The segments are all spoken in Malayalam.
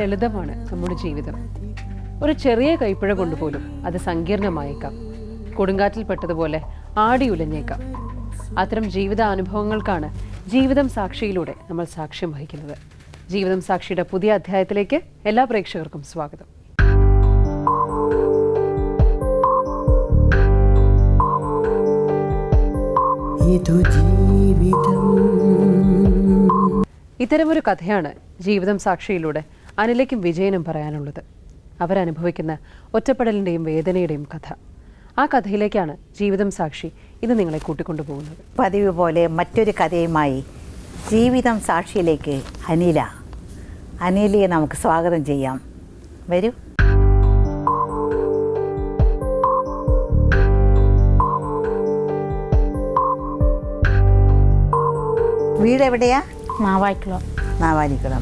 ലളിതമാണ് നമ്മുടെ ജീവിതം. ഒരു ചെറിയ കൈപ്പിഴ കൊണ്ടുപോലും അത് സങ്കീർണമായേക്കാം. കൊടുങ്കാറ്റിൽപ്പെട്ടതുപോലെ ആടിയുലഞ്ഞേക്കാം. അത്തരം ജീവിതാനുഭവങ്ങൾക്കാണ് ജീവിതം സാക്ഷിയിലൂടെ നമ്മൾ സാക്ഷ്യം വഹിക്കുന്നത്. ജീവിതം സാക്ഷിയുടെ പുതിയ അധ്യായത്തിലേക്ക് എല്ലാ പ്രേക്ഷകർക്കും സ്വാഗതം. ഇത്തരമൊരു കഥയാണ് ജീവിതം സാക്ഷിയിലൂടെ അനിലയ്ക്കും വിജയനും പറയാനുള്ളത്. അവരനുഭവിക്കുന്ന ഒറ്റപ്പെടലിൻ്റെയും വേദനയുടെയും കഥ. ആ കഥയിലേക്കാണ് ജീവിതം സാക്ഷി ഇന്ന് നിങ്ങളെ കൂട്ടിക്കൊണ്ടുപോകുന്നത്. പതിവ് പോലെ മറ്റൊരു കഥയുമായി ജീവിതം സാക്ഷിയിലേക്ക് അനിലയെ നമുക്ക് സ്വാഗതം ചെയ്യാം. വരൂ. വീട് എവിടെയാ? നാവാലിക്കുളം.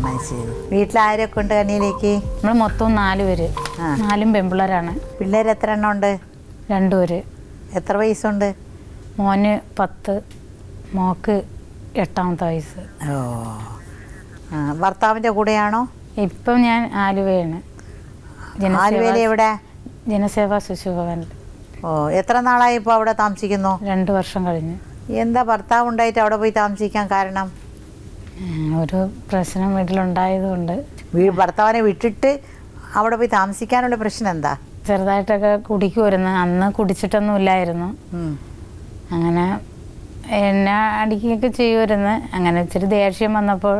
മനസ്സിലായി. വീട്ടിലാരൊക്കെ ഉണ്ട് അനിലേക്ക്? നമ്മൾ മൊത്തം 4 പേര്. 4 പെൺപിള്ളേരാണ്. പിള്ളേർ എത്ര എണ്ണം ഉണ്ട്? 2 പേര്. എത്ര വയസ്സുണ്ട്? മോന് 10, മോക്ക് 8ാമത്തെ വയസ്സ്. ഓ, ഭർത്താവിൻ്റെ കൂടെയാണോ? ഇപ്പം ഞാൻ ആലുവയാണ്. ആലുവയിൽ എവിടെ? ജനസേവാ ശിശുഭവനിൽ. ഓ, എത്ര നാളായി ഇപ്പോൾ അവിടെ താമസിക്കുന്നു? 2 വർഷം കഴിഞ്ഞ്. എന്താ ഭർത്താവ് ഉണ്ടായിട്ട് അവിടെ പോയി താമസിക്കാൻ കാരണം? ഒരു പ്രശ്നം വീട്ടിലുണ്ടായതുകൊണ്ട്. ഭർത്താവിനെ വിട്ടിട്ട് അവിടെ പോയി താമസിക്കാനുള്ള പ്രശ്നം എന്താ? ചെറുതായിട്ടൊക്കെ കുടിക്കുമായിരുന്നു. അന്ന് കുടിച്ചിട്ടൊന്നും ഇല്ലായിരുന്നു. അങ്ങനെ എന്നെ അടിക്കുകയൊക്കെ ചെയ്യുമായിരുന്നു. അങ്ങനെ ഇച്ചിരി ദേഷ്യം വന്നപ്പോൾ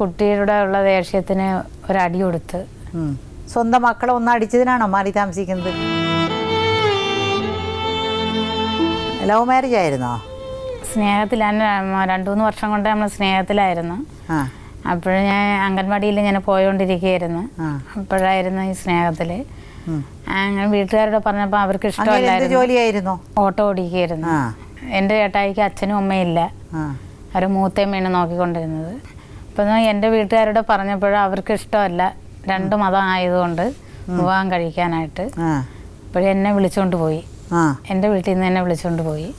കുട്ടിയുടെ ഉള്ള ദേഷ്യത്തിന് ഒരടി കൊടുത്ത്. സ്വന്തം മക്കളെ ഒന്ന് അടിച്ചതിനാണോ മാറി താമസിക്കുന്നത്? ലവ് മാരേജ് ആയിരുന്നോ? സ്നേഹത്തിലാണ്. 2-3 വർഷം കൊണ്ട് നമ്മൾ സ്നേഹത്തിലായിരുന്നു. അപ്പോഴും ഞാൻ അംഗൻവാടിയിൽ ഇങ്ങനെ പോയോണ്ടിരിക്കുകയായിരുന്നു. അപ്പോഴായിരുന്നു ഈ സ്നേഹത്തിൽ. അങ്ങനെ വീട്ടുകാരോട് പറഞ്ഞപ്പോൾ അവർക്ക് ഇഷ്ടമല്ലായിരുന്നു. ഓട്ടോ ഓടിക്കുകയായിരുന്നു. എൻ്റെ ചേട്ടായിക്ക് അച്ഛനും അമ്മയില്ല. അവർ മൂത്തമ്മയാണ് നോക്കിക്കൊണ്ടിരുന്നത്. അപ്പം എൻ്റെ വീട്ടുകാരോട് പറഞ്ഞപ്പോഴും അവർക്ക് ഇഷ്ടമല്ല, 2 മതം ആയതുകൊണ്ട് വിവാഹം കഴിക്കാനായിട്ട്. അപ്പോഴും എന്നെ വിളിച്ചുകൊണ്ട് പോയി. എൻ്റെ വീട്ടിൽ നിന്ന് എന്നെ വിളിച്ചുകൊണ്ട് പോയി.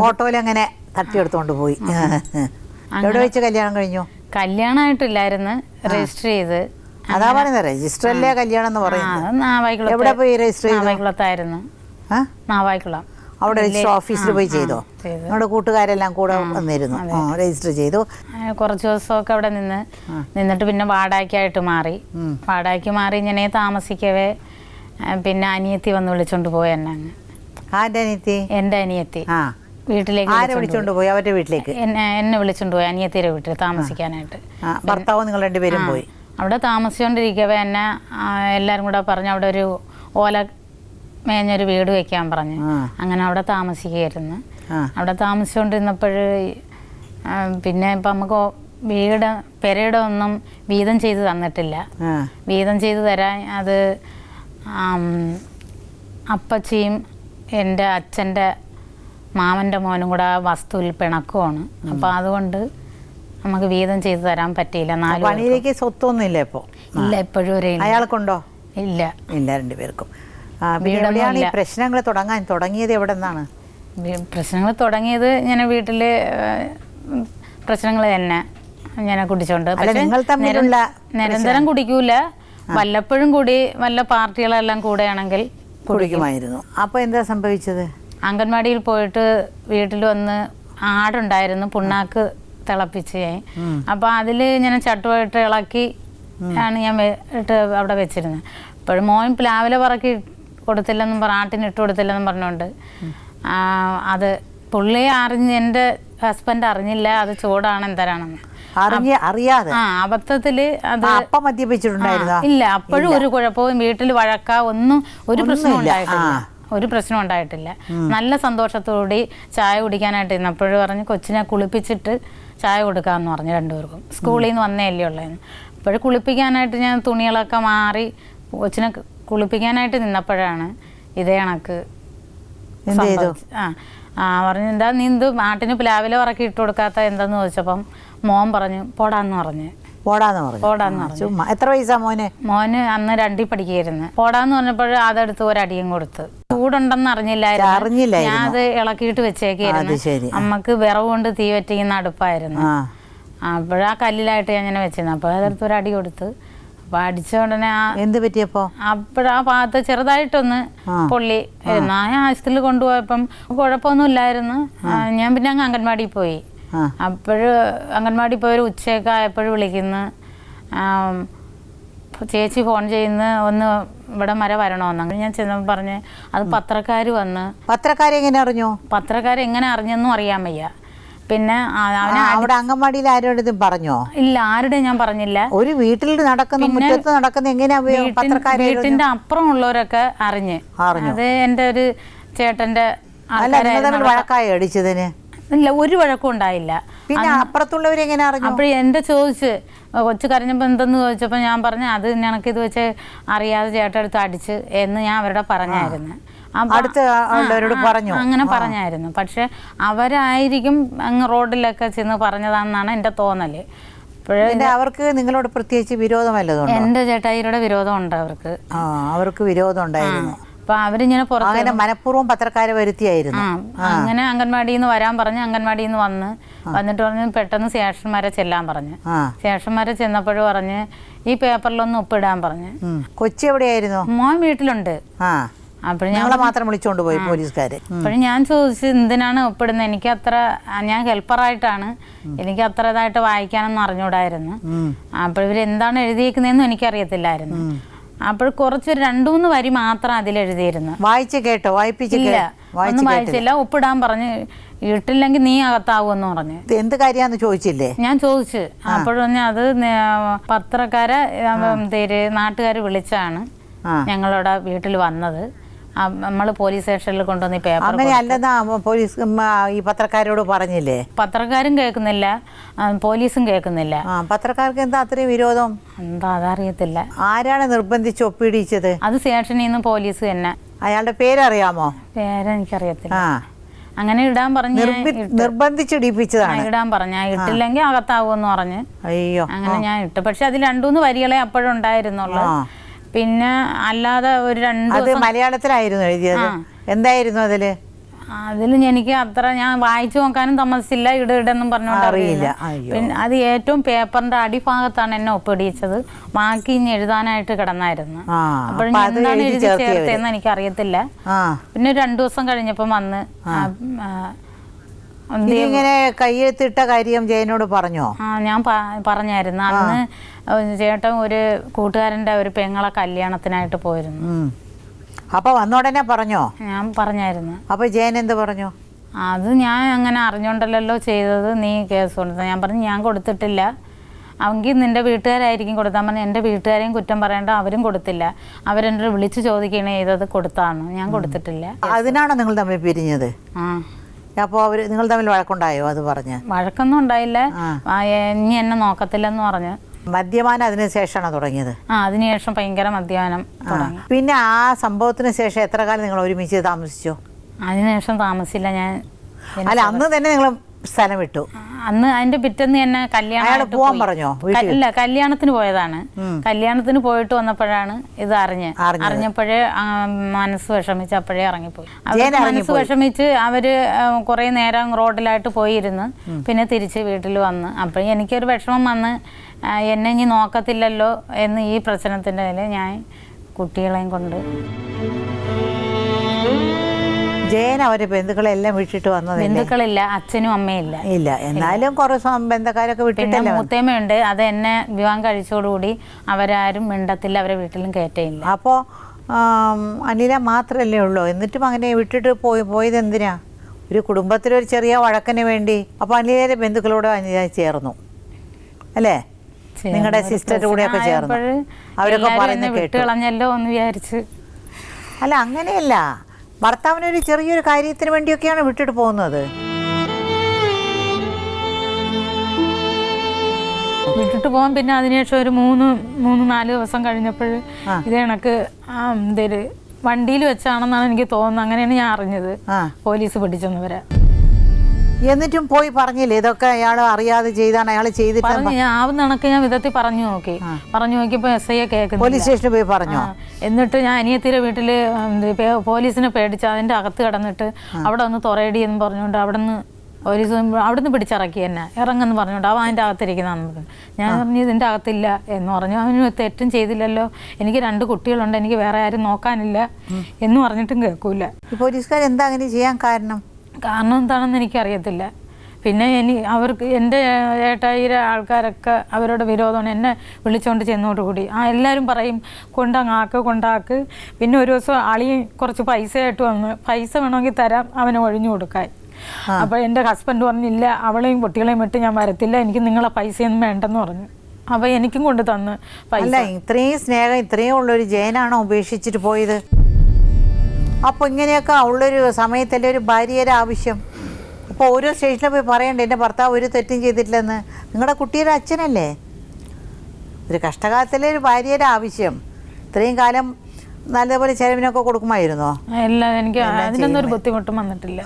ഓട്ടോയിൽ അങ്ങനെ തട്ടിയെടുത്തോണ്ട് പോയി. എവിടെ വെച്ച് കല്യാണം കഴിഞ്ഞു? കല്യാണമായിട്ടില്ലായിരുന്നു, രജിസ്റ്റർ ചെയ്ത്. അതാ പറയുന്നത്, രജിസ്റ്റർ അല്ലേ കല്യാണം എന്ന് പറയുന്നത്. നാവായിക്കുളം. എവിടെ പോയി രജിസ്റ്റർ ചെയ്തു? നാവായിക്കുളത്തായിരുന്നു. നാവായിക്കുളം. അവിടെ രജിസ്റ്റർ ഓഫീസിൽ പോയി ചെയ്തോ? നമ്മുടെ കൂട്ടുകാരെല്ലാം കൂടെ വന്നിരുന്നു, രജിസ്റ്റർ ചെയ്തു. കുറച്ച് ദിവസമൊക്കെ അവിടെ നിന്നിട്ട് പിന്നെ വാടകയ്ക്കായിട്ട് മാറി. വാടകയ്ക്ക് മാറി ഇങ്ങനെ താമസിക്കവേ പിന്നെ അനിയത്തി വന്ന് വിളിച്ചോണ്ട് പോയി എന്നെ. എൻ്റെ അനിയത്തി വീട്ടിലേക്ക് വിളിച്ചോണ്ട് പോയി. അവരുടെ വീട്ടിലേക്ക് എന്നെ വിളിച്ചോണ്ട് പോയി, അനിയത്തിയുടെ വീട്ടിൽ താമസിക്കാനായിട്ട്. ഭർത്താവ് നിങ്ങൾ 2 പേരും പോയി. അവിടെ താമസിച്ചുകൊണ്ടിരിക്കവേ എന്നെ എല്ലാവരും കൂടെ പറഞ്ഞു അവിടെ ഒരു ഓല മേഞ്ഞൊരു വീട് വെക്കാൻ പറഞ്ഞു. അങ്ങനെ അവിടെ താമസിക്കുകയായിരുന്നു. അവിടെ താമസിച്ചുകൊണ്ടിരുന്നപ്പോൾ പിന്നെ ഇപ്പം നമുക്ക് പെരയുടെ ഒന്നും വീതം ചെയ്ത് തന്നിട്ടില്ല. വീതം ചെയ്ത് തരാൻ അത് അപ്പച്ചിയും എൻ്റെ അച്ഛൻ്റെ മാമൻ്റെ മോനും കൂടെ ആ വസ്തുവിൽ പിണക്കമാണ്. അപ്പോൾ അതുകൊണ്ട് നമുക്ക് വീതം ചെയ്ത് തരാൻ പറ്റിയില്ല. 4 പണിയിലേക്ക് സ്വത്തൊന്നും ഇല്ല ഇപ്പോൾ? ഇല്ല, ഇപ്പോഴും ഒരേ. അയാൾക്കുണ്ടോ? ഇല്ല, 2 പേർക്കും. ഈ പ്രശ്നങ്ങൾ തുടങ്ങിയത് എവിടെ നിന്നാണ്? പ്രശ്നങ്ങൾ തുടങ്ങിയത് ഇങ്ങനെ വീട്ടിൽ പ്രശ്നങ്ങൾ തന്നെ ഇങ്ങനെ കുടിച്ചോണ്ട്. നിരന്തരം കുടിക്കൂല, വല്ലപ്പോഴും കൂടി വല്ല പാർട്ടികളെല്ലാം കൂടെയാണെങ്കിൽ കുടിക്കുമായിരുന്നു. അപ്പോൾ എന്താ സംഭവിച്ചത്? അംഗൻവാടിയിൽ പോയിട്ട് വീട്ടിൽ വന്ന് ആടുണ്ടായിരുന്നു, പുണ്ണാക്ക് തിളപ്പിച്ച്. അപ്പോൾ അതിൽ ഇങ്ങനെ ചട്ടുമായിട്ട് ഇളക്കി ആണ് ഞാൻ അവിടെ വെച്ചിരുന്നത്. ഇപ്പോഴും മോൻ പ്ലാവിലെ പറക്കി കൊടുത്തില്ലെന്നും ആട്ടിനിട്ട് കൊടുത്തില്ലെന്നും പറഞ്ഞുകൊണ്ട് അത് പുള്ളി എൻ്റെ ഹസ്ബൻഡ് അറിഞ്ഞില്ല അത് ചൂടാണ് എന്തരാണെന്ന്. അറിയാതെ അബദ്ധത്തില് അത് മദ്യപിച്ചിട്ടുണ്ടായിരുന്നോ? ഇല്ല, അപ്പോഴും ഒരു കുഴപ്പവും വീട്ടിൽ വഴക്ക ഒന്നും ഒരു പ്രശ്നം ഉണ്ടായിട്ടില്ല. ഒരു പ്രശ്നം ഉണ്ടായിട്ടില്ല. നല്ല സന്തോഷത്തോടെ ചായ കുടിക്കാനായിട്ട് ഇന്നപ്പോഴും പറഞ്ഞ് കൊച്ചിനെ കുളിപ്പിച്ചിട്ട് ചായ കൊടുക്കാമെന്ന് പറഞ്ഞു. 2 പേർക്കും സ്കൂളിൽ നിന്ന് വന്നേല്ലേ ഉള്ളതെന്ന്. അപ്പോഴും കുളിപ്പിക്കാനായിട്ട് ഞാൻ തുണികളൊക്കെ മാറി കൊച്ചിനെ കുളിപ്പിക്കാനായിട്ട് നിന്നപ്പോഴാണ് ഇതേ കണക്ക് പറഞ്ഞു. എന്താ നീ എന്ത് നാട്ടിന് പ്ലാവിലെ ഉറക്കി ഇട്ട് കൊടുക്കാത്ത എന്താന്ന് ചോദിച്ചപ്പം മോൻ പറഞ്ഞു പോടാന്ന് പറഞ്ഞു. എത്ര വയസ്സാ മോന്? മോന് അന്ന് 2ൽ പഠിക്കുകയായിരുന്നു. പോടാന്ന് പറഞ്ഞപ്പോൾ അതെടുത്ത് ഒരടിയും കൊടുത്ത്. ചൂടുണ്ടെന്ന് അറിഞ്ഞില്ലായിരുന്നു. ഞാൻ അത് ഇളക്കിയിട്ട് വെച്ചേക്കായിരുന്നു. അമ്മക്ക് വിറവ് കൊണ്ട് തീ പറ്റിക്കുന്ന അടുപ്പായിരുന്നു. അപ്പോഴാ കല്ലിലായിട്ട് ഞാൻ ഇങ്ങനെ വെച്ചിരുന്നു. അപ്പോൾ അതെടുത്ത് ഒരടി കൊടുത്ത് അപ്പോൾ അടിച്ച ഉടനെ എന്ത് പറ്റിയപ്പോൾ? അപ്പോഴാ ഭാഗത്ത് ചെറുതായിട്ടൊന്ന് പൊള്ളി. ഞാൻ ആശുപത്രിയിൽ കൊണ്ടുപോയപ്പം കുഴപ്പമൊന്നും ഇല്ലായിരുന്നു. ഞാൻ പിന്നെ അങ്ങ് അംഗൻവാടിയിൽ പോയി. അപ്പോഴ് അംഗൻവാടി പോയൊരു ഉച്ചയൊക്കെ ആയപ്പോഴും വിളിക്കുന്നു, ചേച്ചി ഫോൺ ചെയ്യുന്ന ഒന്ന് ഇവിടെ വരെ വരണമെന്ന്. അങ്ങനെ ഞാൻ ചെന്നപ്പോൾ പറഞ്ഞ് അത് പത്രക്കാർ വന്ന്. പത്രക്കാരെങ്ങനെ അറിഞ്ഞു? പത്രക്കാരെങ്ങനെ അറിഞ്ഞെന്നും അറിയാൻ വയ്യ. പിന്നെ അവിടെ അംഗൻവാടിയിൽ ആരോടും പറഞ്ഞോ? ഇല്ല, ആരുടെ ഞാൻ പറഞ്ഞില്ല. ഒരു വീട്ടിൽ നടക്കുന്ന മുറ്റത്ത് നടക്കുന്ന എങ്ങനെയാ വീട്ടിന്റെ അപ്പുറം ഉള്ളവരൊക്കെ അറിഞ്ഞ്. അത് എൻ്റെ ഒരു ചേട്ടന്റെ വഴക്കായി അടിച്ചതിന്? ഇല്ല, ഒരു വഴക്കും ഉണ്ടായില്ല. പിന്നെ അപ്പുറത്തുള്ളവരെങ്ങനെ അറിഞ്ഞു? അപ്പോഴേ എൻ്റെ ചോദിച്ച് കൊച്ചു കരഞ്ഞപ്പോൾ എന്തെന്ന് ചോദിച്ചപ്പോൾ ഞാൻ പറഞ്ഞു അത് ഞങ്ങൾക്കിത് വെച്ച് അറിയാതെ ചേട്ടടുത്ത് അടിച്ച് എന്ന് ഞാൻ അവരുടെ പറഞ്ഞായിരുന്നു. അങ്ങനെ പറഞ്ഞായിരുന്നു. പക്ഷെ അവരായിരിക്കും അങ്ങ് റോഡിലൊക്കെ ചെന്ന് പറഞ്ഞതാണെന്നാണ് എൻ്റെ തോന്നല്. അവർക്ക് നിങ്ങളോട് പ്രത്യേകിച്ച് വിരോധമല്ലതുകൊണ്ട്? എൻ്റെ ചേട്ടായിയുടെ വിരോധം ഉണ്ട് അവർക്ക്. അവർക്ക് വിരോധം ഉണ്ടായിരുന്നു. അപ്പൊ അവരിങ്ങനെ പുറത്ത് മനഃപൂർവ്വം പത്രക്കാരെ വരുത്തിയായിരുന്നു. അങ്ങനെ അംഗൻവാടിയിൽ നിന്ന് വരാൻ പറഞ്ഞ് അംഗൻവാടിയിൽ നിന്ന് വന്നിട്ട് പറഞ്ഞ് പെട്ടെന്ന് സ്റ്റേഷന്മാരെ ചെല്ലാൻ പറഞ്ഞു. സ്റ്റേഷന്മാരെ ചെന്നപ്പോഴും പറഞ്ഞ് ഈ പേപ്പറിലൊന്ന് ഒപ്പിടാൻ പറഞ്ഞു. കൊച്ചി എവിടെയായിരുന്നു? മോൻ വീട്ടിലുണ്ട്. അപ്പോഴും ഞങ്ങളെ മാത്രം വിളിച്ചോണ്ട് പോയി പോലീസുകാര്. അപ്പോഴും ഞാൻ ചോദിച്ചു എന്തിനാണ് ഒപ്പിടുന്നത്, എനിക്ക് അത്ര ഞാൻ ഹെൽപ്പറായിട്ടാണ്, എനിക്ക് അത്ര ഇതായിട്ട് വായിക്കാനൊന്നും അറിഞ്ഞൂടായിരുന്നു. അപ്പോൾ ഇവരെന്താണ് എഴുതിയിരിക്കുന്നതെന്നും എനിക്കറിയത്തില്ലായിരുന്നു. അപ്പോൾ കുറച്ച് 2-3 വരി മാത്രം അതിലെഴുതിയിരുന്നു. വായിച്ച് കേട്ടോ? വായിപ്പിച്ചില്ല? ഒന്നും വായിച്ചില്ല. ഒപ്പിടാൻ പറഞ്ഞ് ഇട്ടില്ലെങ്കിൽ നീ അകത്താവുമെന്ന് പറഞ്ഞു. എന്ത് കാര്യാന്ന് ചോദിച്ചില്ലേ? ഞാൻ ചോദിച്ചു. അപ്പോഴും അത് പത്രക്കാരെ നാട്ടുകാർ വിളിച്ചാണ് ഞങ്ങളുടെ വീട്ടിൽ വന്നത്. നമ്മൾ പോലീസ് സ്റ്റേഷനിൽ കൊണ്ടുവന്ന് ഈ പേപ്പർ. അങ്ങനെ അല്ലെന്നാ പോലീസ് ഈ പത്രക്കാരോട് പറഞ്ഞില്ലേ? പത്രക്കാരും കേൾക്കുന്നില്ല, പോലീസും കേൾക്കുന്നില്ല. പത്രക്കാർക്ക് എന്താ അത്രയും വിരോധം? എന്താ അതറിയത്തില്ല. ആരാണ് നിർബന്ധിച്ച് ഒപ്പിടിച്ചത്? അത് സ്റ്റേഷനിൽ നിന്ന് പോലീസ് തന്നെ. അയാളുടെ പേരറിയാമോ? പേരെനിക്കറിയത്തില്ല. അങ്ങനെ ഇടാൻ പറഞ്ഞ് നിർബന്ധിച്ചിടിപ്പിച്ചതാണ്. ഇടാൻ പറഞ്ഞ ഇട്ടില്ലെങ്കിൽ അകത്താവുമെന്ന് പറഞ്ഞ്. അയ്യോ, അങ്ങനെ ഞാൻ ഇട്ടു. പക്ഷെ അതിൽ 2-3 വരികളെ അപ്പോഴുണ്ടായിരുന്നുള്ളൂ. പിന്നെ അല്ലാതെ ഒരു 2 മലയാളത്തിലായിരുന്നു എഴുതിയത്. എന്തായിരുന്നു അതില്? എനിക്ക് അത്ര ഞാൻ വായിച്ചു നോക്കാനും താമസിച്ചില്ല. ഇടെന്നും പറഞ്ഞോണ്ട് അറിയില്ല. പിന്നെ അത് ഏറ്റവും പേപ്പറിന്റെ അടിഭാഗത്താണ് എന്നെ ഒപ്പിടിച്ചത്. ബാക്കി ഇനി എഴുതാനായിട്ട് കിടന്നായിരുന്നു. അപ്പോഴും എന്താണ് എഴുതി ചേർത്തെന്ന് എനിക്ക് അറിയത്തില്ല. പിന്നെ 2 ദിവസം കഴിഞ്ഞപ്പം വന്ന് ഇങ്ങനെ കയ്യെത്തിട്ട കാര്യം ജയനോട് പറഞ്ഞോ? ഞാൻ പറഞ്ഞായിരുന്നു. അന്ന് ചേട്ടൻ ഒരു കൂട്ടുകാരൻ്റെ ഒരു പെങ്ങളെ കല്യാണത്തിനായിട്ട് പോയിരുന്നു. അപ്പൊ വന്നോടനെ പറഞ്ഞോ? ഞാൻ പറഞ്ഞായിരുന്നു. അപ്പൊ ജയൻ എന്ത് പറഞ്ഞു? അത് ഞാൻ അങ്ങനെ അറിഞ്ഞോണ്ടല്ലോ ചെയ്തത്, നീ കേസ് കൊടുത്ത. ഞാൻ പറഞ്ഞു ഞാൻ കൊടുത്തിട്ടില്ല, അവങ്കിൽ നിന്റെ വീട്ടുകാരായിരിക്കും കൊടുത്താൽ. പറഞ്ഞു എൻ്റെ വീട്ടുകാരെയും കുറ്റം പറയേണ്ട, അവരും കൊടുത്തില്ല. അവരെന്നോട് വിളിച്ച് ചോദിക്കണേ ചെയ്തത് കൊടുത്താണ്, ഞാൻ കൊടുത്തിട്ടില്ല. അതിനാണോ നിങ്ങൾ തമ്മിൽ പിരിഞ്ഞത്? അപ്പോൾ നിങ്ങൾ തമ്മിൽ വഴക്കുണ്ടായോ? അത് പറഞ്ഞ് വഴക്കൊന്നും ഉണ്ടായില്ല. ഇനി എന്നെ നോക്കത്തില്ലെന്ന് പറഞ്ഞു. മദ്യപാനം അതിന് ശേഷമാണോ തുടങ്ങിയത്? അതിനുശേഷം ഭയങ്കര മദ്യപാനം തുടങ്ങി. പിന്നെ ആ സംഭവത്തിന് ശേഷം എത്ര കാലം നിങ്ങൾ ഒരുമിച്ച് താമസിച്ചു? അതിനുശേഷം താമസിച്ചില്ല ഞാൻ. അല്ല, അന്ന് തന്നെ നിങ്ങൾ സ്ഥലം വിട്ടു? അന്ന് അതിന്റെ പിറ്റേന്ന് തന്നെ കല്യാണത്തിന് പോയതാണ്. കല്യാണത്തിന് പോയിട്ട് വന്നപ്പോഴാണ് ഇത് അറിഞ്ഞപ്പോഴേ മനസ്സ് വിഷമിച്ച് അപ്പോഴേ ഇറങ്ങിപ്പോയി. മനസ്സ് വിഷമിച്ച് അവര് കുറെ നേരം റോഡിലായിട്ട് പോയിരുന്നു. പിന്നെ തിരിച്ച് വീട്ടിൽ വന്ന് അപ്പോഴേ എനിക്കൊരു വിഷമം വന്ന്, എന്നെ ഇനി നോക്കത്തില്ലല്ലോ എന്ന് ഈ പ്രശ്നത്തിൻ്റെ ഇടയിൽ ഞാൻ കുട്ടികളെയും കൊണ്ട്. ജയൻ അവരെ ബന്ധുക്കളെല്ലാം വിട്ടിട്ട് വന്നത്? ബന്ധുക്കളില്ല, അച്ഛനും അമ്മയില്ല. ഇല്ല, എന്നാലും കുറെ ബന്ധക്കാരൊക്കെ വിട്ടിട്ടില്ല. മുത്തേമ്മയുണ്ട്, അത് എന്നെ വിവാഹം കഴിച്ചോടുകൂടി അവരാരും മിണ്ടത്തില്ല, അവരെ വീട്ടിലും കയറ്റയില്ല. അപ്പോൾ അനില മാത്രമല്ലേ ഉള്ളൂ, എന്നിട്ടും അങ്ങനെ വിട്ടിട്ട് പോയത് എന്തിനാ? ഒരു കുടുംബത്തിലൊരു ചെറിയ വഴക്കിന് വേണ്ടി. അപ്പോൾ അനിലയുടെ ബന്ധുക്കളോട് അനില ചേർന്നു അല്ലേ? നിങ്ങളുടെ സിസ്റ്ററുടെ കൂടെയൊക്കെ ചേർന്നു. അവരൊക്കെ പറയുന്നത് വിട്ടുകളഞ്ഞല്ലോ എന്ന് വിചാരിച്ച്. അല്ല, അങ്ങനെയല്ല, ഭർത്താവിനൊരു ചെറിയൊരു കാര്യത്തിന് വേണ്ടിയൊക്കെയാണ് വിട്ടിട്ട് പോകുന്നത്. വിട്ടിട്ട് പോകാൻ പിന്നെ അതിനുശേഷം ഒരു 3-4 ദിവസം കഴിഞ്ഞപ്പോൾ ഇത് കണക്ക് വണ്ടിയിൽ വെച്ചാണെന്നാണ് എനിക്ക് തോന്നുന്നത്. അങ്ങനെയാണ് ഞാൻ അറിഞ്ഞത്, പോലീസ് പിടിച്ചെന്നവരെ. എന്നിട്ടും പോയി പറഞ്ഞില്ലേ ഇതൊക്കെ അയാൾ അറിയാതെ ചെയ്താണ്, അയാൾ ചെയ്തിട്ട്? ആവുന്ന കണക്ക് ഞാൻ വിധത്തിൽ പറഞ്ഞു നോക്കിയപ്പോൾ SI കേൾക്കുന്നു. പോലീസ് സ്റ്റേഷനിൽ പോയി പറഞ്ഞോ? എന്നിട്ട് ഞാൻ അനിയത്തിയുടെ വീട്ടിൽ പോലീസിനെ പേടിച്ച് അതിൻ്റെ അകത്ത് കിടന്നിട്ട് അവിടെ ഒന്ന് തുറയടി എന്ന് പറഞ്ഞുകൊണ്ട് അവിടെ നിന്ന് പോലീസ് അവിടുന്ന് പിടിച്ചിറക്കി എന്നെ ഇറങ്ങുമെന്ന് പറഞ്ഞോണ്ട് അവൻ അതിൻ്റെ അകത്തിരിക്കുന്നതെന്ന് പറഞ്ഞു. ഞാൻ പറഞ്ഞു ഇതിൻ്റെ അകത്തില്ല എന്ന് പറഞ്ഞു. അവന് തെറ്റും ചെയ്തില്ലല്ലോ, എനിക്ക് 2 കുട്ടികളുണ്ട്, എനിക്ക് വേറെ ആരും നോക്കാനില്ല എന്ന് പറഞ്ഞിട്ടും കേൾക്കൂല. ഈ പോലീസുകാർ എന്താ അങ്ങനെ ചെയ്യാൻ കാരണം എന്താണെന്ന് എനിക്കറിയത്തില്ല. പിന്നെ അവർക്ക് എൻ്റെ ഏട്ടായിരെ ആൾക്കാരൊക്കെ അവരുടെ വിരോധമാണ്. എന്നെ വിളിച്ചുകൊണ്ട് ചെന്നോടുകൂടി എല്ലാവരും പറയും കൊണ്ടാക്ക്. പിന്നെ ഒരു ദിവസം അളി കുറച്ച് പൈസയായിട്ട് വന്ന്, പൈസ വേണമെങ്കിൽ തരാം അവനെ ഒഴിഞ്ഞു കൊടുക്കാൻ. അപ്പോൾ എൻ്റെ ഹസ്ബൻഡ് പറഞ്ഞില്ല, അവളെയും കുട്ടികളെയും വിട്ട് ഞാൻ വരത്തില്ല, എനിക്ക് നിങ്ങളെ പൈസയൊന്നും വേണ്ടെന്ന് പറഞ്ഞു. അപ്പോൾ എനിക്കും കൊണ്ട് തന്ന് പൈസ. അല്ല, ഇത്രയും സ്നേഹം ഇത്രയും ഉള്ളൊരു ജയനാണോ ഉപേക്ഷിച്ചിട്ട് പോയത്? അപ്പോൾ ഇങ്ങനെയൊക്കെ ഉള്ളൊരു സമയത്തല്ലേ ഒരു ഭാര്യയുടെ ആവശ്യം? അപ്പോൾ ഓരോ സ്റ്റേഷനിൽ പോയി പറയണ്ടേ എൻ്റെ ഭർത്താവ് ഒരു തെറ്റും ചെയ്തിട്ടില്ലെന്ന്? നിങ്ങളുടെ കുട്ടിയുടെ അച്ഛനല്ലേ? ഒരു കഷ്ടകാലത്തിലെ ഒരു ഭാര്യയുടെ ആവശ്യം. ഇത്രയും കാലം നല്ലപോലെ ചെലവിനൊക്കെ കൊടുക്കുമായിരുന്നോ? എല്ലാം എനിക്ക് അതിനൊന്നും ഒരു ബുദ്ധിമുട്ടും വന്നിട്ടില്ല.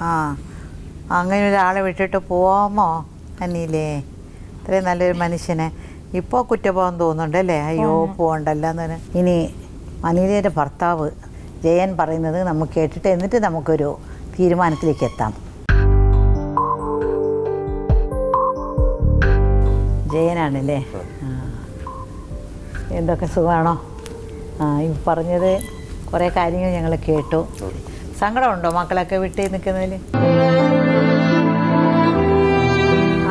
അങ്ങനെ ഒരാളെ വിട്ടിട്ട് പോവാമോ അനിലേ? ഇത്രയും നല്ലൊരു മനുഷ്യനെ ഇപ്പോൾ കുറ്റബോധം തോന്നുന്നുണ്ടല്ലേ? അയ്യോ പോകണ്ടല്ലോ എന്ന്. ഇനി അനിലയുടെ ഭർത്താവ് ജയൻ പറയുന്നത് നമുക്ക് കേട്ടിട്ട് എന്നിട്ട് നമുക്കൊരു തീരുമാനത്തിലേക്ക് എത്താം. ജയനാണല്ലേ? എന്തൊക്കെ സുഖമാണോ? ഈ പറഞ്ഞത് കുറേ കാര്യങ്ങൾ ഞങ്ങൾ കേട്ടു. സങ്കടമുണ്ടോ മക്കളൊക്കെ വിട്ട് നിൽക്കുന്നതിൽ?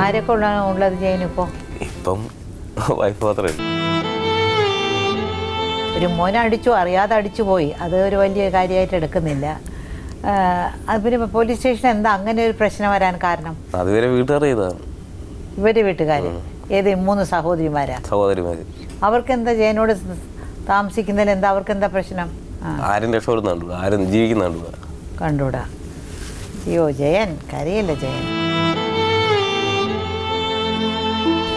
ആരൊക്കെ ഉള്ളത് ജയനിപ്പോൾ? ഇപ്പം വൈഫ് മാത്രമേ. ഒരു മോനെ അടിച്ചു, അറിയാതെ അടിച്ചു പോയി, അത് ഒരു വലിയ കാര്യമായിട്ട് എടുക്കുന്നില്ല. അത് പിന്നെ പോലീസ് സ്റ്റേഷൻ എന്താ അങ്ങനെ ഒരു പ്രശ്നം വരാൻ കാരണം? അതുവരെ വീട്ടുകാർ ചെയ്തതാണ്. ഇവരുടെ വീട്ടുകാർ ഏത് 3 സഹോദരിമാരാ? സഹോദരിമാര്. അവർക്ക് എന്താ ജയനോട് താമസിക്കുന്നതിൽ എന്താ അവർക്ക് എന്താ പ്രശ്നം? ആരും രക്ഷപ്പെടുന്നുണ്ടോ? ആരും ജീവിക്കുന്നുണ്ടോ? കണ്ടൂടാ. അയ്യോ ജയൻ കരയല്ലേ ജയൻ.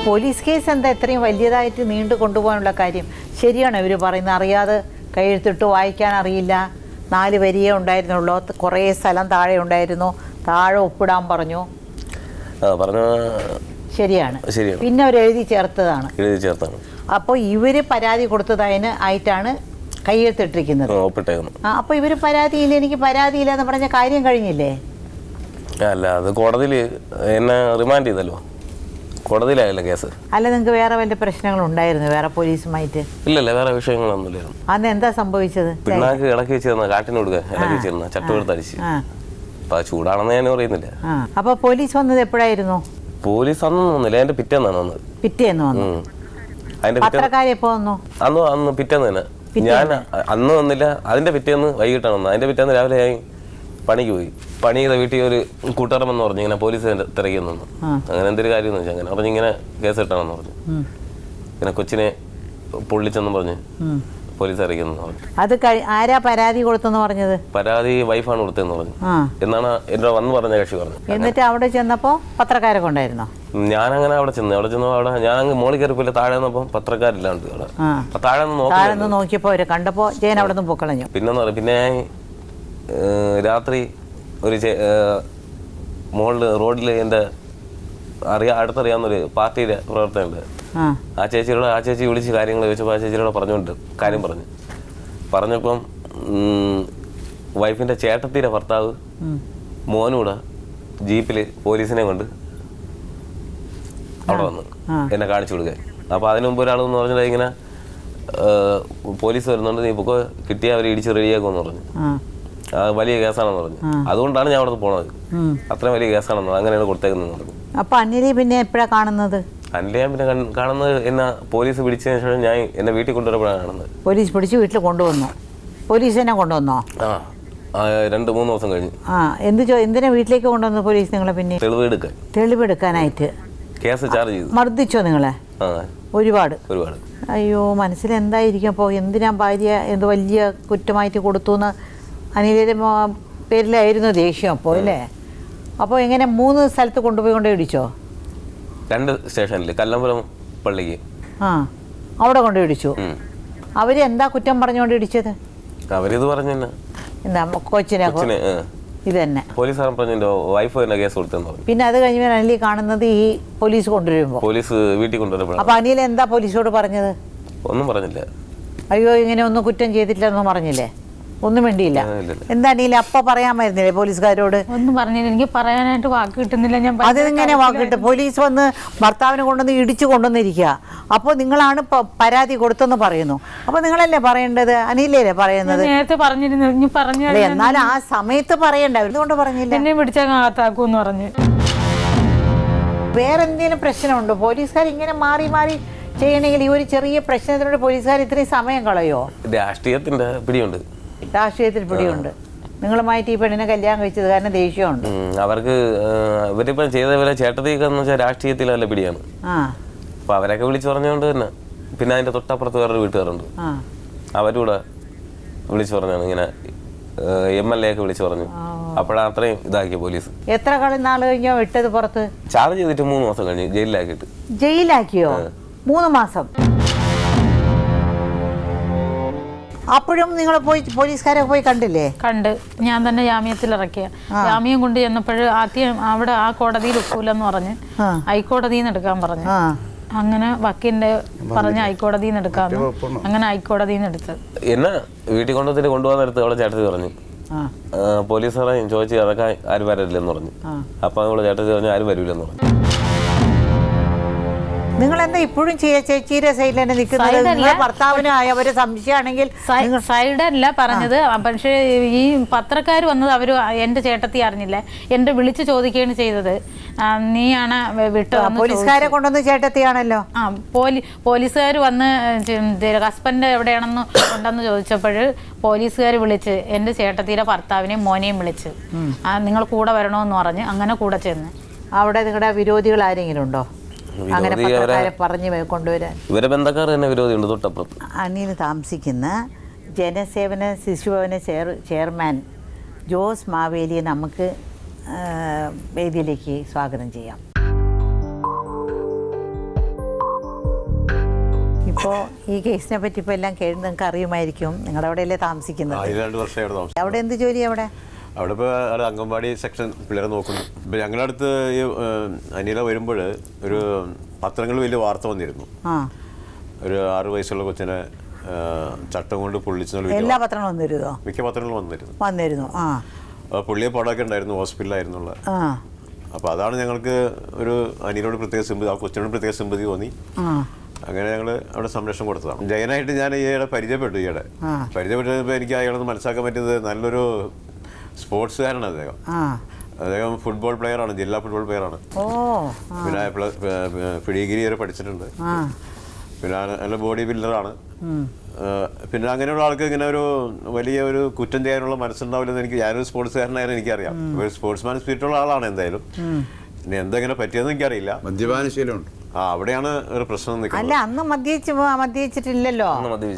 പോലീസ് കേസ് എന്താ ഇത്രയും വലിയതായിട്ട് നീണ്ടു കൊണ്ടുപോകാനുള്ള കാര്യം? ശരിയാണോ ഇവർ പറയുന്നത്? അറിയാതെ കൈയെഴുത്തിട്ട് വായിക്കാൻ അറിയില്ല, 4 വരിയേ ഉണ്ടായിരുന്നുള്ളൂ, കുറേ സ്ഥലം താഴെ ഉണ്ടായിരുന്നു, താഴെ ഒപ്പിടാൻ പറഞ്ഞു. ശരിയാണ്. പിന്നെ അവർ എഴുതി ചേർത്താണ്. അപ്പോൾ ഇവർ പരാതി കൊടുത്തതിന് ആയിട്ടാണ് കൈയെഴുത്തിട്ടിരിക്കുന്നത്. അപ്പോൾ ഇവർ പരാതിയില്ല, എനിക്ക് പരാതിയില്ല എന്ന് പറഞ്ഞ കാര്യം കഴിഞ്ഞില്ലേ? അല്ല, അത് കോടതിയിൽ എന്നെ റിമാൻഡ് ചെയ്തല്ലോ, കോടതിയിലായല്ലോ കേസ്. അല്ല, നിങ്ങൾക്ക് വേറെ വല്ല പ്രശ്നങ്ങളുണ്ടായിരുന്നു വേറെ പോലീസുമായിട്ട്? ഇല്ലല്ല, വേറെ വിഷയങ്ങളൊന്നുമില്ലായിരുന്നു. അന്ന് എന്താ സംഭവിച്ചത്? പിണ്ണാക്ക് ഇളക്കി വെച്ചിരുന്ന, കാട്ടിന് കൊടുക്കുക ഇളക്കി വെച്ചിരുന്ന, ചട്ടുകൊടുത്ത് അടിച്ച്. അപ്പൊ ചൂടാണെന്ന് ഞാൻ പറയുന്നില്ല. അപ്പൊ പോലീസ് വന്നത് എപ്പോഴായിരുന്നു? പോലീസ് അന്നൊന്നും വന്നില്ല, അതിന്റെ പിറ്റേന്നാണ് വന്നത്. പിറ്റേന്ന് വന്നു. പത്രക്കാരെപ്പോ വന്നു? അന്ന് പിറ്റേന്ന് തന്നെ. ഞാൻ അന്ന് വന്നില്ല, അതിന്റെ പിറ്റേന്ന് വൈകിട്ടാണ് വന്നത്. അതിന്റെ പിറ്റേന്ന് രാവിലെ ഞാൻ പണിക്ക് പോയി. പണി ചെയ്ത വീട്ടിൽ ഒരു കൂട്ടുകാരമെന്ന് പറഞ്ഞു ഇങ്ങനെ പോലീസ് തിരക്കിയെന്നു. അങ്ങനെ എന്തൊരു കാര്യം എന്ന് വെച്ചാൽ അങ്ങനെ പറഞ്ഞു ഇങ്ങനെ കേസ് ഇട്ടാണെന്ന് പറഞ്ഞു. ഇങ്ങനെ കൊച്ചിനെ പൊള്ളിച്ചെന്ന് പറഞ്ഞ് പോലീസ് അറിയിക്കുന്നു പറഞ്ഞു. അത് ആരാ പരാതി കൊടുത്തെന്ന് പറഞ്ഞത്? പരാതി വൈഫാണ് കൊടുത്തതെന്ന് പറഞ്ഞു എന്നാണ് എന്നോട് വന്ന് പറഞ്ഞ കക്ഷി പറഞ്ഞു. എന്നിട്ട് അവിടെ ചെന്നപ്പോ പത്രക്കാരൊക്കെ ഉണ്ടായിരുന്നോ? ഞാനങ്ങനെ അവിടെ ചെന്നു അവിടെ ഞാൻ അങ്ങ് മോളിൽ കയറിപ്പില്ല. താഴെ വന്നപ്പോൾ പത്രക്കാരില്ലാണ്ട് അവിടെ താഴെ നോക്കിയപ്പോ അവര് കണ്ടപ്പോ ജയൻ അവിടെ നിന്ന് പൊക്കളഞ്ഞു. പിന്നെ രാത്രി ഒരു മോളില് റോഡിൽ എൻ്റെ അടുത്തറിയാവുന്നൊരു പാർട്ടിയുടെ പ്രവർത്തകനുണ്ട്. ആ ചേച്ചി വിളിച്ച് കാര്യങ്ങൾ ചോദിച്ചപ്പോൾ ആ ചേച്ചിയോട് കാര്യം പറഞ്ഞപ്പം വൈഫിൻ്റെ ചേട്ടത്തിയുടെ ഭർത്താവ് മോനൂടെ ജീപ്പിൽ പോലീസിനെ കൊണ്ട് അവിടെ വന്ന് എന്നെ കാണിച്ചു കൊടുക്കാൻ. അപ്പോൾ അതിനു മുമ്പ് ഒരാളെന്ന് പറഞ്ഞാൽ ഇങ്ങനെ പോലീസ് വരുന്നുണ്ട്, നീ ഇപ്പോൾ കിട്ടിയ അവർ ഇടിച്ച് റെഡിയാക്കുമെന്ന് പറഞ്ഞു. വലിയ കേസാണെന്ന് പറഞ്ഞു. അതുകൊണ്ടാണ് ഞാൻ അവിടെ പോണത്. അത്രയും വലിയ കേസാണെന്ന്, അങ്ങനെയാണ് കൊടുത്തേക്കുന്നത് പറഞ്ഞു. അപ്പൊ അനിലെ പിന്നെ എപ്പോഴാണ് കാണുന്നത്? അനിലെ ഞാൻ പിന്നെ കാണുന്നത് എന്നെ പോലീസ് പിടിച്ചതിന് ശേഷം ഞാൻ എന്നെ വീട്ടിൽ കൊണ്ടുവരപ്പോഴാണ് കാണുന്നത്. പോലീസ് പിടിച്ച് വീട്ടിൽ കൊണ്ടുവന്നു? പോലീസ് തന്നെ കൊണ്ടുവന്നോ? 2-3 ദിവസം കഴിഞ്ഞു. എന്തിനാ വീട്ടിലേക്ക് കൊണ്ടുവന്നു പോലീസ് നിങ്ങളെ? പിന്നെ തെളിവെടുക്കാനായിട്ട് കേസ് ചാർജ് ചെയ്തു. മർദ്ദിച്ചോ നിങ്ങളെ? ഒരുപാട്. അയ്യോ, മനസ്സിലെന്തായിരിക്കും അപ്പോൾ? എന്തിനാ ഭാര്യ എന്ത് വലിയ കുറ്റമായിട്ട് കൊടുത്തു എന്ന് അനിലയുടെ പേരിലായിരുന്നു ദേഷ്യം അപ്പോൾ അല്ലേ? അപ്പോൾ എങ്ങനെ 3 സ്ഥലത്ത് കൊണ്ടുപോയി ഇടിച്ചോ? 2 സ്റ്റേഷനിൽ, കല്ലമ്പലം പള്ളിക്ക്. അവിടെ കൊണ്ടുപോയി ഇടിച്ചു. അവരെന്താ കുറ്റം പറഞ്ഞുകൊണ്ട് ഇടിച്ചത്? അവരിത് പറഞ്ഞു എന്താ കൊച്ചിനെ ഇത് തന്നെ പോലീസ് പറഞ്ഞു വൈഫ് തന്നെ കേസ് കൊടുത്തെന്ന് പറഞ്ഞു. പിന്നെ അത് കഴിഞ്ഞ് അനിൽ കാണുന്നത് ഈ പോലീസ് കൊണ്ടുവരുമ്പോൾ പോലീസ് വീട്ടിൽ കൊണ്ടുവരുമ്പോൾ. അപ്പോൾ അനിൽ എന്താ പോലീസോട് പറഞ്ഞത്? ഒന്നും പറഞ്ഞില്ല. അയ്യോ ഇങ്ങനെ ഒന്നും കുറ്റം ചെയ്തിട്ടില്ലെന്നും പറഞ്ഞില്ലേ? ഒന്നും വേണ്ടിയില്ല. എന്താ അനില അപ്പ പറയാമായിരുന്നില്ലേ പോലീസുകാരോട്? ഒന്നും പറഞ്ഞില്ല, എനിക്ക് പറയാനായിട്ട് വാക്ക് കിട്ടുന്നില്ല. ഞാൻ അതെങ്ങനെ വാക്കിട്ട്? പോലീസ് വന്ന് ഭർത്താവിനെ കൊണ്ടുവന്ന് ഇടിച്ചു കൊണ്ടുവന്നിരിക്കുക. അപ്പോൾ നിങ്ങളാണ് പരാതി കൊടുത്തെന്ന് പറയുന്നു. അപ്പോൾ നിങ്ങളല്ലേ പറയേണ്ടത്? അനിലല്ലേ പറയുന്നത്? നേരത്തെ പറഞ്ഞിരുന്നു, ഇനി പറഞ്ഞു. എന്നാലും ആ സമയത്ത് പറയണ്ട. എന്തുകൊണ്ട് പറഞ്ഞില്ല? എന്നെ പിടിച്ചാൽ അകത്താക്കൂന്ന് പറഞ്ഞു. വേറെന്തെങ്കിലും പ്രശ്നമുണ്ടോ? പോലീസുകാർ ഇങ്ങനെ മാറി മാറി ചെയ്യണമെങ്കിൽ ഈ ഒരു ചെറിയ പ്രശ്നത്തിനോട് പോലീസുകാർ ഇത്രയും സമയം കളയോ? രാഷ്ട്രീയത്തിന്റെ പിടിയുണ്ട്. രാഷ്ട്രീയത്തിൽ പിടിയുണ്ട്. നിങ്ങളുമായിട്ട് ഈ പെണ്ണിനെ കല്യാണം കഴിച്ചത് കാരണം ദേഷ്യമുണ്ട് അവർക്ക്. ഇവരിപ്പം ചെയ്ത പോലെ ചേട്ടത്തിയൊക്കെ എന്ന് വെച്ചാൽ രാഷ്ട്രീയത്തിലല്ല പിടിയാണ്. അപ്പൊ അവരൊക്കെ വിളിച്ചു പറഞ്ഞുകൊണ്ട് തന്നെ. പിന്നെ അതിന്റെ തൊട്ടപ്പുറത്ത് വേറൊരു വീട്ടുകാരുണ്ട്, അവരൂടെ വിളിച്ചു പറഞ്ഞാണ് ഇങ്ങനെ MLA ഒക്കെ വിളിച്ചു പറഞ്ഞു. അപ്പോഴാണ് അത്രയും ഇതാക്കിയ പോലീസ്. എത്ര നാൾ കഴിഞ്ഞോ വിട്ടത് പുറത്ത്? ചാർജ് ചെയ്തിട്ട് 3 മാസം കഴിഞ്ഞ് ജയിലിലാക്കിയിട്ട്. ജയിലാക്കിയോ? 3 മാസം. അപ്പോഴും നിങ്ങൾ പോയി പോലീസുകാരെ പോയി കണ്ടില്ലേ? കണ്ട്. ഞാൻ തന്നെ ജാമ്യത്തിൽ ഇറക്കിയ. ജാമ്യം കൊണ്ട് ചെന്നപ്പോൾ ആദ്യം അവിടെ ആ കോടതിയിൽ ഒക്കൂലെന്ന് പറഞ്ഞ് ഹൈക്കോടതിയിൽ നിന്ന് എടുക്കാൻ പറഞ്ഞു. അങ്ങനെ വക്കീലിന്റെ പറഞ്ഞ് ഹൈക്കോടതിയിൽ നിന്ന് എടുക്കാന്ന്. അങ്ങനെ ഹൈക്കോടതിയിൽ നിന്ന് എടുത്തത്. എന്നെ വീട്ടിൽ കൊണ്ടുവന്നിടത്ത് അവളെ ചേട്ടത്തി പറഞ്ഞു, പോലീസുകാരെ ചോദിച്ച് അതൊക്കെ ആരും വരില്ലെന്ന് പറഞ്ഞു. അപ്പൊ അവളെ ചേട്ടത്തി പറഞ്ഞു ആരും വരില്ലെന്ന് പറഞ്ഞു. നിങ്ങൾ എന്താ ഇപ്പോഴും ചേച്ചിയുടെ സൈഡിൽ തന്നെ നിൽക്കുന്നത്? ഭർത്താവിനായ അവര് സംശയമാണെങ്കിൽ സൈഡല്ല പറഞ്ഞത്. പക്ഷേ ഈ പത്രക്കാർ വന്നത് അവർ എൻ്റെ ചേട്ടത്തി അറിഞ്ഞില്ല. എൻ്റെ വിളിച്ച് ചോദിക്കുകയാണ് ചെയ്തത്, നീയാണ് വിട്ടത്. പോലീസുകാരെ കൊണ്ടുവന്ന് ചേട്ടത്തിയാണല്ലോ. പോലീസുകാർ വന്ന് ഹസ്ബൻഡ് എവിടെയാണെന്ന് ഉണ്ടെന്ന് ചോദിച്ചപ്പോൾ പോലീസുകാർ വിളിച്ച് എൻ്റെ ചേട്ടത്തിയുടെ ഭർത്താവിനെയും മോനെയും വിളിച്ച് നിങ്ങൾ കൂടെ വരണമെന്ന് പറഞ്ഞ് അങ്ങനെ കൂടെ ചെന്ന്. അവിടെ നിങ്ങളുടെ വിരോധികൾ ആരെങ്കിലും ഉണ്ടോ? അങ്ങനെ പറഞ്ഞു കൊണ്ടുവരാൻ ഇവരെ ബന്ധക്കാർ തന്നെ വിരോധിയുണ്ട് തൊട്ടപ്പുറത്ത്. അനിൽ താമസിക്കുന്ന ജനസേവന ശിശുഭവന ചെയർമാൻ ജോസ് മാവേലിയെ നമുക്ക് വേദിയിലേക്ക് സ്വാഗതം ചെയ്യാം. ഇപ്പോൾ ഈ കേസിനെ പറ്റി ഇപ്പോൾ എല്ലാം കേട്ട് നിങ്ങൾക്ക് അറിയുമായിരിക്കും. നിങ്ങളുടെ അവിടെയല്ലേ താമസിക്കുന്നത്? 2 വർഷമായിട്ട് താമസിക്കും. അവിടെ എന്ത് ജോലി? അവിടെ ഇപ്പോൾ അംഗൻവാടി സെക്ഷൻ പിള്ളേരെ നോക്കുന്നു. ഇപ്പം ഞങ്ങളുടെ അടുത്ത് ഈ അനില വരുമ്പോൾ ഒരു പത്രങ്ങളിൽ വലിയ വാർത്ത വന്നിരുന്നു. ഒരു 6 വയസ്സുള്ള കൊച്ചിനെ ചട്ടം കൊണ്ട് പൊള്ളിച്ചു. എല്ലാ പത്രങ്ങളും വന്നിരുന്നോ? മിക്ക പത്രങ്ങളും വന്നിരുന്നു. പുള്ളിയെ പടമൊക്കെ ഉണ്ടായിരുന്നു, ഹോസ്പിറ്റലായിരുന്നുള്ള. അപ്പോൾ അതാണ് ഞങ്ങൾക്ക് ഒരു അനിലോട് പ്രത്യേക സിമ്പതി, ആ കൊച്ചിനോട് പ്രത്യേക സിമ്പതി തോന്നി. അങ്ങനെ ഞങ്ങൾ അവിടെ സംരക്ഷണം കൊടുത്തതാണ്. ജയനായിട്ട് ഞാൻ ഈയിടെ പരിചയപ്പെട്ടപ്പോൾ എനിക്ക് അയാളൊന്ന് മനസ്സിലാക്കാൻ പറ്റിയത് നല്ലൊരു സ്പോർട്സുകാരാണ് അദ്ദേഹം ഫുട്ബോൾ പ്ലെയറാണ്, ജില്ലാ ഫുട്ബോൾ പ്ലെയറാണ്. പിന്നെ ഡിഗ്രി വരെ പഠിച്ചിട്ടുണ്ട്. പിന്നെ നല്ല ബോഡി ബിൽഡറാണ്. പിന്നെ അങ്ങനെയുള്ള ആൾക്ക് ഇങ്ങനെ ഒരു വലിയ ഒരു കുറ്റം ചെയ്യാനുള്ള മനസ്സുണ്ടാവില്ലെന്ന് എനിക്ക്, ഞാനൊരു സ്പോർട്സുകാരനായാലും എനിക്കറിയാം. ഒരു സ്പോർട്സ്മാൻ സ്പിരിറ്റുള്ള ആളാണ് എന്തായാലും. ഇനി എന്തെങ്ങനെ പറ്റിയതെന്ന് എനിക്കറിയില്ല. മദ്യപാനശീലമുണ്ട്. അവിടെയാണ് ഒരു പ്രശ്നം. അല്ല, അന്ന് മദ്യപിച്ചിട്ടില്ലല്ലോ.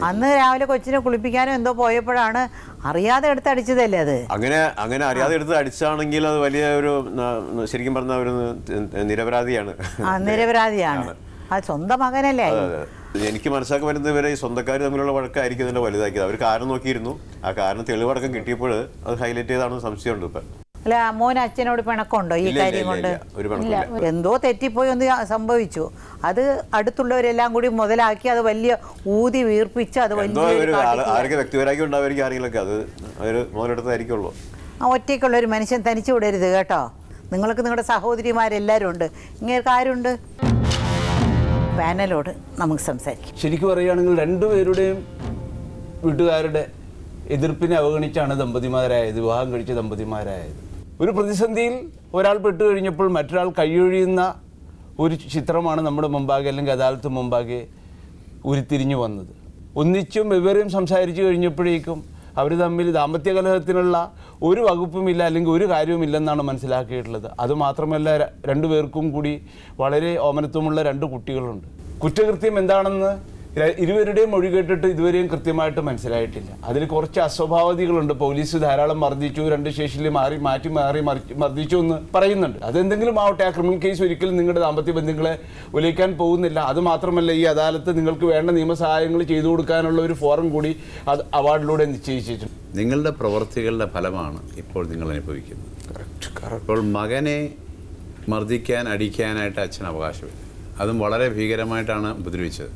അന്ന് രാവിലെ കൊച്ചിനെ കുളിപ്പിക്കാനും എന്തോ പോയപ്പോഴാണ് അറിയാതെ എടുത്ത് അടിച്ചതല്ലേ അത്? അങ്ങനെ അറിയാതെ എടുത്ത് അടിച്ചാണെങ്കിൽ അത് വലിയ ഒരു, ശരിക്കും പറഞ്ഞ ഒരു നിരപരാധിയാണ്. അത് സ്വന്തം മകനല്ലേ? എനിക്ക് മനസ്സിലാക്കാൻ പറ്റുന്നത് ഇവരെ ഈ സ്വന്തക്കാർ തമ്മിലുള്ള വഴക്കായിരിക്കും ഇതിന്റെ വലുതാക്കിയത്. അവർ കാരണം നോക്കിയിരുന്നു. ആ കാരണം തെളിവടക്കം കിട്ടിയപ്പോൾ അത് ഹൈലൈറ്റ് ചെയ്താണെന്ന് സംശയമുണ്ട് ഇപ്പൊ. അല്ല, മോൻ അച്ഛനോട് പിണക്കമുണ്ടോ ഈ കാര്യം കൊണ്ട്? എന്തോ തെറ്റിപ്പോയി ഒന്ന് സംഭവിച്ചു. അത് അടുത്തുള്ളവരെല്ലാം കൂടി മുതലാക്കി അത് വലിയ ഊതി വീർപ്പിച്ച് അത് ആരൊക്കെ വ്യക്തിപരമാക്കി ഉണ്ടാവുമായിരിക്കും, ആരെങ്കിലൊക്കെ അത് അവർ മുതലെടുത്തായിരിക്കുള്ളൂ. ഒറ്റയ്ക്കുള്ള ഒരു മനുഷ്യൻ തനിച്ചു വിടരുത് കേട്ടോ. നിങ്ങൾക്ക് നിങ്ങളുടെ സഹോദരിമാരെല്ലാവരും ഉണ്ട്. ഇങ്ങനെ ആരുണ്ട്? പാനലോട് നമുക്ക് സംസാരിക്കാം. ശരിക്കും പറയുകയാണെങ്കിൽ രണ്ടുപേരുടെയും വീട്ടുകാരുടെ എതിർപ്പിനെ അവഗണിച്ചാണ് വിവാഹം കഴിച്ച ദമ്പതിമാരായത്. ഒരു പ്രതിസന്ധിയിൽ ഒരാൾ പെട്ടു കഴിഞ്ഞപ്പോൾ മറ്റൊരാൾ കൈയൊഴിയുന്ന ഒരു ചിത്രമാണ് നമ്മുടെ മുമ്പാകെ, അല്ലെങ്കിൽ അദാലത്ത് മുമ്പാകെ ഉരുത്തിരിഞ്ഞു വന്നത്. ഒന്നിച്ചും വെവ്വേറെയും സംസാരിച്ചു കഴിഞ്ഞപ്പോഴേക്കും അവർ തമ്മിൽ ദാമ്പത്യ കലഹത്തിനുള്ള ഒരു വകുപ്പുമില്ല, അല്ലെങ്കിൽ ഒരു കാര്യവുമില്ലെന്നാണ് മനസ്സിലാക്കിയിട്ടുള്ളത്. അതുമാത്രമല്ല, രണ്ടുപേർക്കും കൂടി വളരെ ഓമനത്വമുള്ള 2 കുട്ടികളുണ്ട്. കുറ്റകൃത്യം എന്താണെന്ന് ഇരുവരുടെയും മൊഴി കേട്ടിട്ട് ഇതുവരെയും കൃത്യമായിട്ട് മനസ്സിലായിട്ടില്ല. അതിൽ കുറച്ച് അസ്വഭാവികതകളുണ്ട്. പോലീസ് ധാരാളം മർദ്ദിച്ചു, 2 സ്റ്റേഷനിൽ മാറ്റി മർദ്ദിച്ചു എന്ന് പറയുന്നുണ്ട്. അതെന്തെങ്കിലും ആവട്ടെ, ആ ക്രിമിനൽ കേസ് ഒരിക്കലും നിങ്ങളുടെ ദാമ്പത്യ ബന്ധങ്ങളെ ഉലയിക്കാൻ പോകുന്നില്ല. അതുമാത്രമല്ല, ഈ അദാലത്ത് നിങ്ങൾക്ക് വേണ്ട നിയമസഹായങ്ങൾ ചെയ്തു കൊടുക്കാനുള്ള ഒരു ഫോറം കൂടി അത് അവാർഡിലൂടെ നിശ്ചയിച്ചിട്ടുണ്ട്. നിങ്ങളുടെ പ്രവൃത്തികളുടെ ഫലമാണ് ഇപ്പോൾ നിങ്ങൾ അനുഭവിക്കുന്നത്. ഇപ്പോൾ മകനെ മർദ്ദിക്കാൻ, അടിക്കാനായിട്ട് അച്ഛൻ അവകാശമില്ല. അതും വളരെ ഭീകരമായിട്ടാണ് ഉപദ്രവിച്ചത്.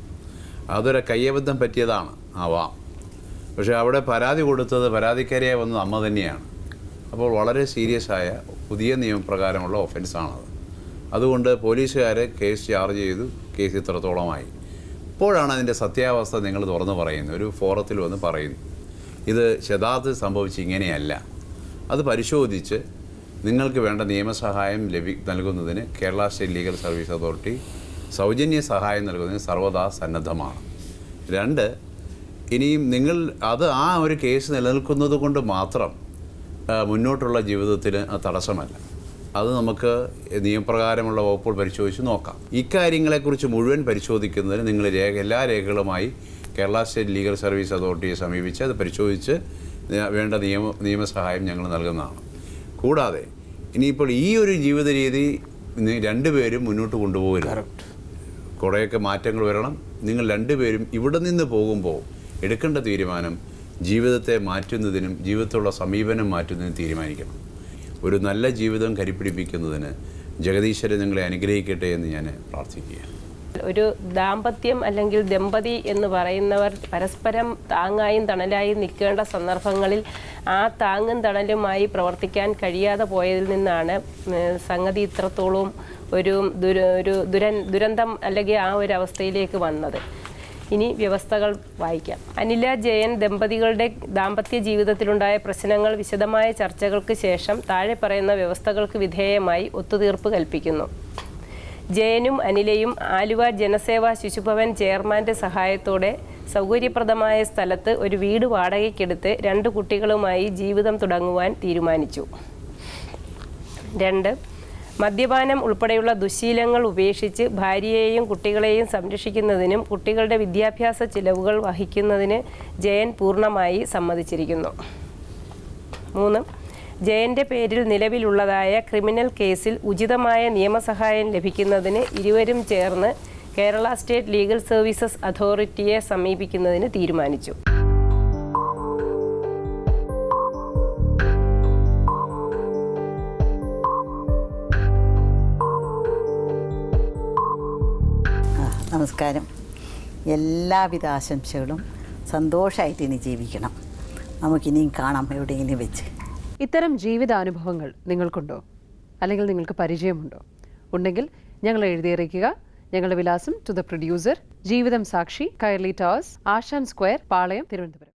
അതൊരു കയ്യബദ്ധം പറ്റിയതാണ് ആവാം. പക്ഷേ അവിടെ പരാതി കൊടുത്തത് പരാതിക്കാരിയായി വന്നത് അമ്മ തന്നെയാണ്. അപ്പോൾ വളരെ സീരിയസ് ആയ പുതിയ നിയമപ്രകാരമുള്ള ഒഫൻസാണത്. അതുകൊണ്ട് പോലീസുകാർ കേസ് ചാർജ് ചെയ്തു. കേസ് ഇത്രത്തോളമായി. ഇപ്പോഴാണ് അതിൻ്റെ സത്യാവസ്ഥ നിങ്ങൾ തുറന്നു പറയുന്നത്, ഒരു ഫോറത്തിൽ വന്ന് പറയുന്നു. ഇത് യഥാർത്ഥത്തിൽ സംഭവിച്ച് ഇങ്ങനെയല്ല. അത് പരിശോധിച്ച് നിങ്ങൾക്ക് വേണ്ട നിയമസഹായം നൽകുന്നതിന് Kerala state legal service authority സൗജന്യ സഹായം നൽകുന്നതിന് സർവ്വതാ സന്നദ്ധമാണ്. 2, ഇനിയും നിങ്ങൾ ആ ഒരു കേസ് നിലനിൽക്കുന്നത് കൊണ്ട് മാത്രം മുന്നോട്ടുള്ള ജീവിതത്തിന് തടസ്സമല്ല. അത് നമുക്ക് നിയമപ്രകാരമുള്ള വകുപ്പുകൾ പരിശോധിച്ച് നോക്കാം. ഇക്കാര്യങ്ങളെക്കുറിച്ച് മുഴുവൻ പരിശോധിക്കുന്നതിന് നിങ്ങൾ എല്ലാ രേഖകളുമായി കേരള സ്റ്റേറ്റ് ലീഗൽ സർവീസ് അതോറിറ്റിയെ സമീപിച്ച് അത് പരിശോധിച്ച് വേണ്ട നിയമസഹായം ഞങ്ങൾ നൽകുന്നതാണ്. കൂടാതെ ഇനിയിപ്പോൾ ഈ ഒരു ജീവിത രീതി രണ്ടുപേരും മുന്നോട്ട് കൊണ്ടുപോകരുത്. കുറേയൊക്കെ മാറ്റങ്ങൾ വരണം. നിങ്ങൾ രണ്ടുപേരും ഇവിടെ നിന്ന് പോകുമ്പോൾ എടുക്കേണ്ട തീരുമാനം ജീവിതത്തെ മാറ്റുന്നതിനും ജീവിതത്തിലുള്ള സമീപനം മാറ്റുന്നതിനും തീരുമാനിക്കണം. ഒരു നല്ല ജീവിതം കരിപ്പിടിപ്പിക്കുന്നതിന് ജഗദീശ്വരൻ നിങ്ങളെ അനുഗ്രഹിക്കട്ടെ എന്ന് ഞാൻ പ്രാർത്ഥിക്കുകയാണ്. ഒരു ദാമ്പത്യം അല്ലെങ്കിൽ ദമ്പതി എന്ന് പറയുന്നവർ പരസ്പരം താങ്ങായും തണലായും നിൽക്കേണ്ട സന്ദർഭങ്ങളിൽ ആ താങ്ങും തണലുമായി പ്രവർത്തിക്കാൻ കഴിയാതെ പോയതിൽ നിന്നാണ് സംഗതി ഇത്രത്തോളം ഒരു ദുരന്തം അല്ലെങ്കിൽ ആ ഒരു അവസ്ഥയിലേക്ക് വന്നത്. ഇനി വ്യവസ്ഥകൾ വായിക്കാം. അനില ജയൻ ദമ്പതികളുടെ ദാമ്പത്യ ജീവിതത്തിലുണ്ടായ പ്രശ്നങ്ങൾ വിശദമായ ചർച്ചകൾക്ക് ശേഷം താഴെ പറയുന്ന വ്യവസ്ഥകൾക്ക് വിധേയമായി ഒത്തുതീർപ്പ് കൽപ്പിക്കുന്നു. ജയനും അനിലയും ആലുവ ജനസേവാ ശിശുഭവൻ ചെയർമാൻ്റെ സഹായത്തോടെ സൗകര്യപ്രദമായ സ്ഥലത്ത് ഒരു വീട് വാടകയ്ക്കെടുത്ത് 2 കുട്ടികളുമായി ജീവിതം തുടങ്ങുവാൻ തീരുമാനിച്ചു. 2. മദ്യപാനം ഉൾപ്പെടെയുള്ള ദുശ്ശീലങ്ങൾ ഉപേക്ഷിച്ച് ഭാര്യയെയും കുട്ടികളെയും സംരക്ഷിക്കുന്നതിനും കുട്ടികളുടെ വിദ്യാഭ്യാസ ചിലവുകൾ വഹിക്കുന്നതിന് ജയൻ പൂർണ്ണമായി സമ്മതിച്ചിരിക്കുന്നു. 3. ജയൻ്റെ പേരിൽ നിലവിലുള്ളതായ ക്രിമിനൽ കേസിൽ ഉചിതമായ നിയമസഹായം ലഭിക്കുന്നതിന് ഇരുവരും ചേർന്ന് കേരള സ്റ്റേറ്റ് ലീഗൽ സർവീസസ് അതോറിറ്റിയെ സമീപിക്കുന്നതിന് തീരുമാനിച്ചു. നമസ്കാരം. എല്ലാവിധ ആശംസകളും. സന്തോഷമായിട്ട് ഇനി ജീവിക്കണം. നമുക്കിനിയും കാണാം എവിടെയെങ്കിലും വെച്ച്. ഇത്തരം ജീവിതാനുഭവങ്ങൾ നിങ്ങൾക്കുണ്ടോ? അല്ലെങ്കിൽ നിങ്ങൾക്ക് പരിചയമുണ്ടോ? ഉണ്ടെങ്കിൽ ഞങ്ങൾ എഴുതിയറിയിക്കുക. ഞങ്ങളുടെ വിലാസം ടു ദ പ്രൊഡ്യൂസർ, ജീവിതം സാക്ഷി, കൈർലി ടവേഴ്സ്, ആശാൻ സ്ക്വയർ, പാളയം, തിരുവനന്തപുരം.